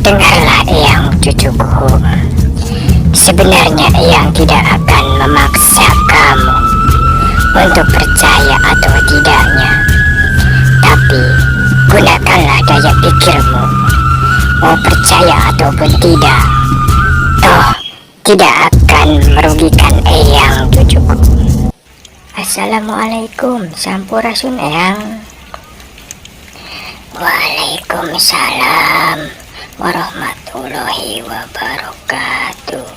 Dengarlah Eyang cucuku, sebenarnya Eyang tidak akan memaksa kamu untuk percaya atau tidaknya, tapi gunakanlah daya pikirmu, mau percaya ataupun tidak, toh tidak akan merugikan Eyang cucuku. Assalamualaikum, sampurasun Eyang. Waalaikumsalam warahmatullahi wabarakatuh.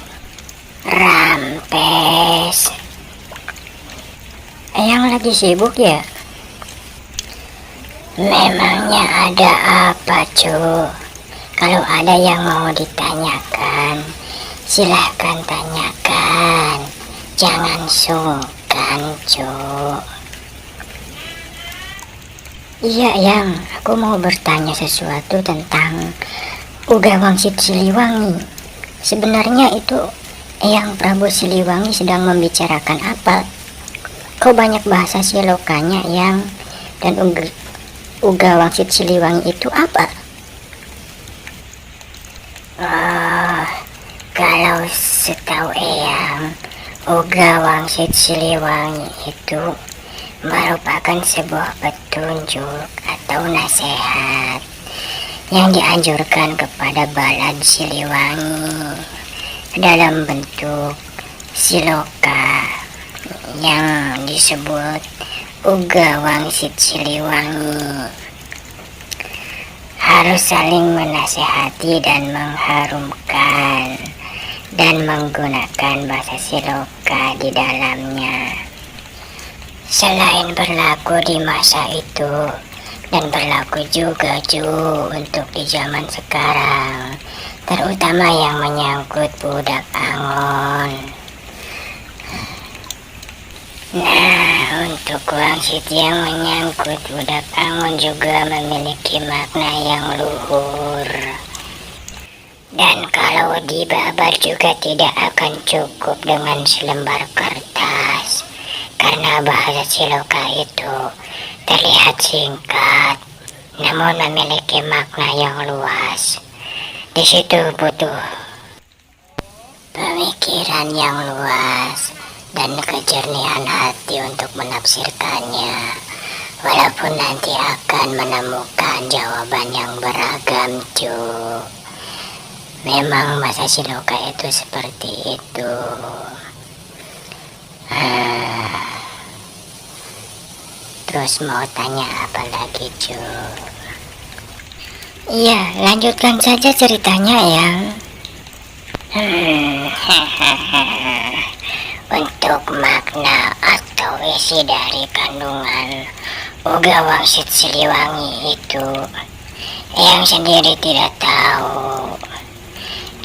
Rampes, Eyang lagi sibuk ya? Memangnya ada apa, cu? Kalau ada yang mau ditanyakan, silahkan tanyakan, jangan sungkan, cu. Iya Yang, aku mau bertanya sesuatu tentang Uga Wangsit Siliwangi. Sebenarnya itu Eyang Prabu Siliwangi sedang membicarakan apa? Kok banyak bahasa silokanya Yang? Dan Uga Wangsit Siliwangi itu apa? Oh, kalau setahu Eyang, Uga Wangsit Siliwangi itu merupakan sebuah petunjuk atau nasihat yang dianjurkan kepada Balad Siliwangi dalam bentuk siloka yang disebut Uga Wangsit Siliwangi. Harus saling menasihati dan mengharumkan dan menggunakan bahasa siloka di dalamnya. Selain berlaku di masa itu dan berlaku juga untuk di zaman sekarang, terutama yang menyangkut budak Angon. Nah, untuk wangsit yang menyangkut budak Angon juga memiliki makna yang luhur. Dan kalau dibabat juga tidak akan cukup dengan selembar kertas, karena bahasa siloka itu terlihat singkat, namun memiliki makna yang luas. Di situ butuh pemikiran yang luas dan kejernihan hati untuk menafsirkannya. Walaupun nanti akan menemukan jawaban yang beragam, cu. Memang bahasa siloka itu seperti itu. Terus mau tanya apa lagi, cu? Iya, lanjutkan saja ceritanya ya. Untuk makna atau isi dari kandungan Uga Wangsit Siliwangi itu Eyang sendiri tidak tahu,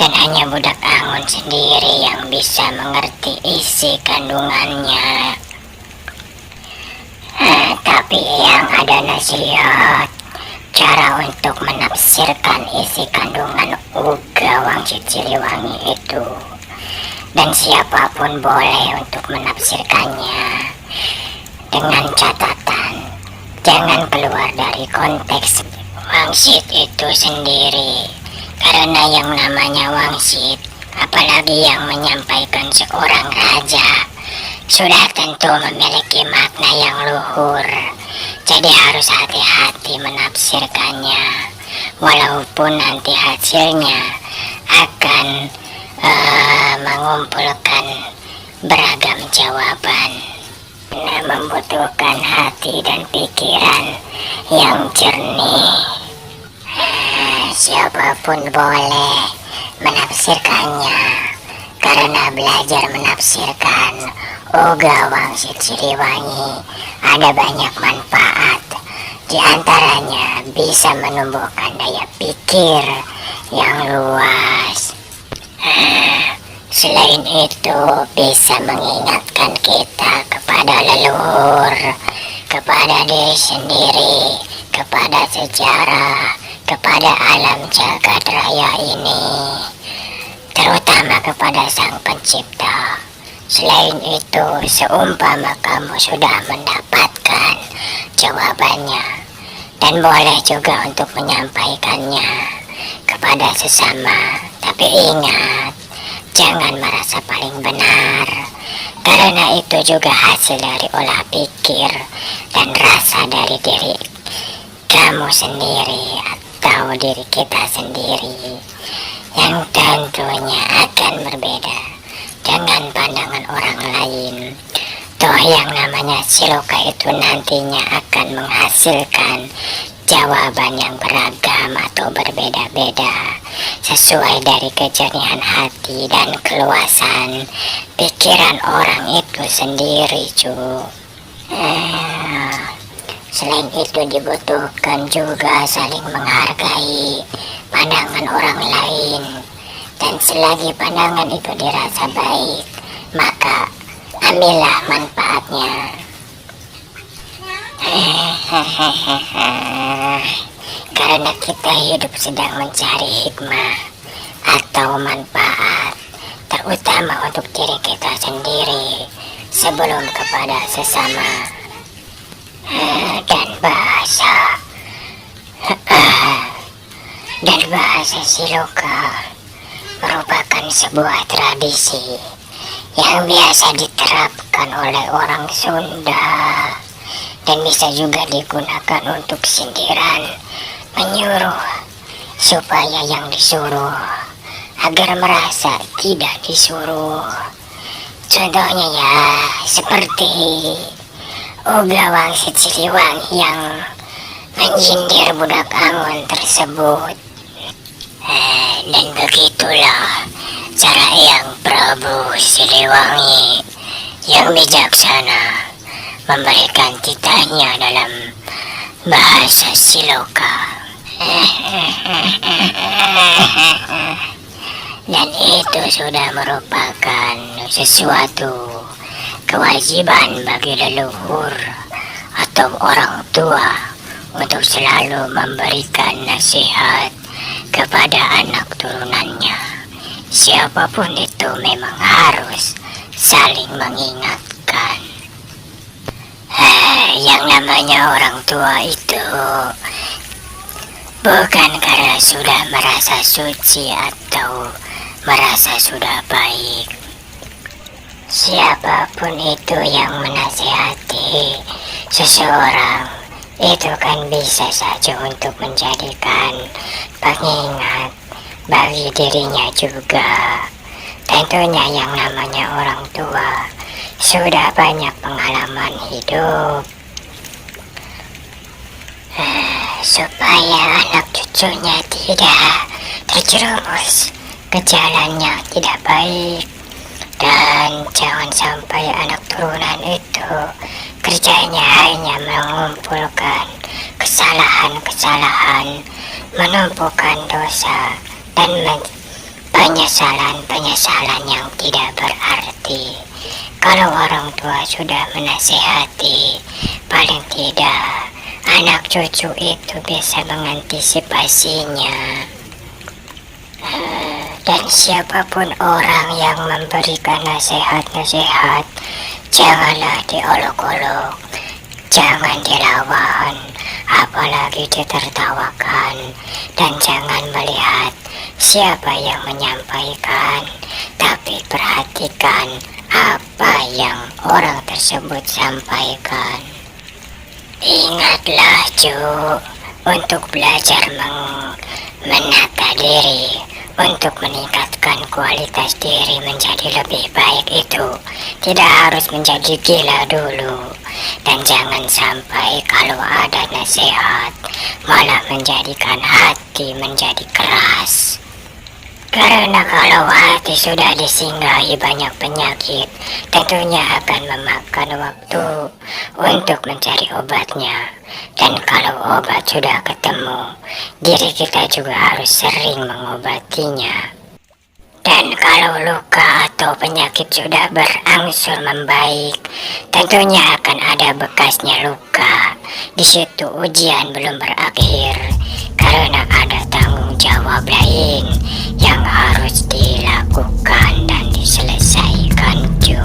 dan hanya budak Angon sendiri yang bisa mengerti isi kandungannya. Tapi yang ada nasihat cara untuk menafsirkan isi kandungan Uga Wangsit Siliwangi itu, dan siapapun boleh untuk menafsirkannya, dengan catatan jangan keluar dari konteks wangsit itu sendiri, karena yang namanya wangsit, apalagi yang menyampaikan seorang raja, sudah tentu memiliki makna yang luhur. Jadi harus hati-hati menafsirkannya, walaupun nanti hasilnya akan mengumpulkan beragam jawaban. Membutuhkan hati dan pikiran yang jernih. Siapapun boleh menafsirkannya, karena belajar menafsirkan Uga Wangsit Siliwangi ada banyak manfaat. Di antaranya bisa menumbuhkan daya pikir yang luas. Selain itu bisa mengingatkan kita kepada leluhur, kepada diri sendiri, kepada sejarah, kepada alam jagat raya ini, terutama kepada Sang Pencipta. Selain itu, seumpama kamu sudah mendapatkan jawabannya, dan boleh juga untuk menyampaikannya kepada kepada sesama. Tapi ingat, jangan merasa paling benar, karena itu juga hasil dari olah pikir dan rasa dari diri kamu sendiri atau diri kita sendiri, yang tentunya akan berbeda dengan pandangan orang lain. Toh yang namanya siloka itu nantinya akan menghasilkan jawaban yang beragam atau berbeda-beda sesuai dari kejernihan hati dan keluasan pikiran orang itu sendiri, cu. Selain itu dibutuhkan juga saling menghargai pandangan orang lain, dan selagi pandangan itu dirasa baik, maka ambillah manfaatnya. Karena kita hidup sedang mencari hikmah atau manfaat, terutama untuk diri kita sendiri sebelum kepada sesama. Dan bahasa siloka merupakan sebuah tradisi yang biasa diterapkan oleh orang Sunda, dan bisa juga digunakan untuk sindiran, menyuruh supaya yang disuruh agar merasa tidak disuruh. Contohnya ya seperti Uga Wangsit Siliwangi yang menyindir budak Angon tersebut. Dan begitulah cara yang Prabu Siliwangi yang bijaksana memberikan titahnya dalam bahasa siloka. Dan itu sudah merupakan sesuatu kewajiban bagi leluhur atau orang tua untuk selalu memberikan nasihat kepada anak turunannya. Siapapun itu memang harus saling mengingatkan. Yang namanya orang tua itu bukan karena sudah merasa suci atau merasa sudah baik. Siapapun itu yang menasihati seseorang itu kan bisa saja untuk menjadikan pengingat bagi dirinya juga. Tentunya yang namanya orang tua sudah banyak pengalaman hidup, supaya anak cucunya tidak terjerumus ke jalan yang tidak baik. Dan jangan sampai anak turunan itu kerjanya hanya mengumpulkan kesalahan-kesalahan, menumpukan dosa, dan penyesalan-penyesalan yang tidak berarti. Kalau orang tua sudah menasihati, paling tidak anak cucu itu bisa mengantisipasinya. Dan siapapun orang yang memberikan nasihat-nasihat, janganlah diolok-olok, jangan dilawan, apalagi ditertawakan, dan jangan melihat siapa yang menyampaikan, tapi perhatikan apa yang orang tersebut sampaikan. Ingatlah, cu, untuk belajar menata diri, untuk meningkatkan kualitas diri menjadi lebih baik itu tidak harus menjadi gila dulu. Dan jangan sampai kalau ada nasihat malah menjadikan hati menjadi keras. Karena kalau hati sudah disinggahi banyak penyakit, tentunya akan memakan waktu untuk mencari obatnya. Dan kalau obat sudah ketemu, diri kita juga harus sering mengobatinya. Dan kalau luka atau penyakit sudah berangsur membaik, tentunya akan ada bekasnya luka. Di situ ujian belum berakhir, karena ada tanggung jawab lain yang harus dilakukan dan diselesaikan, cu.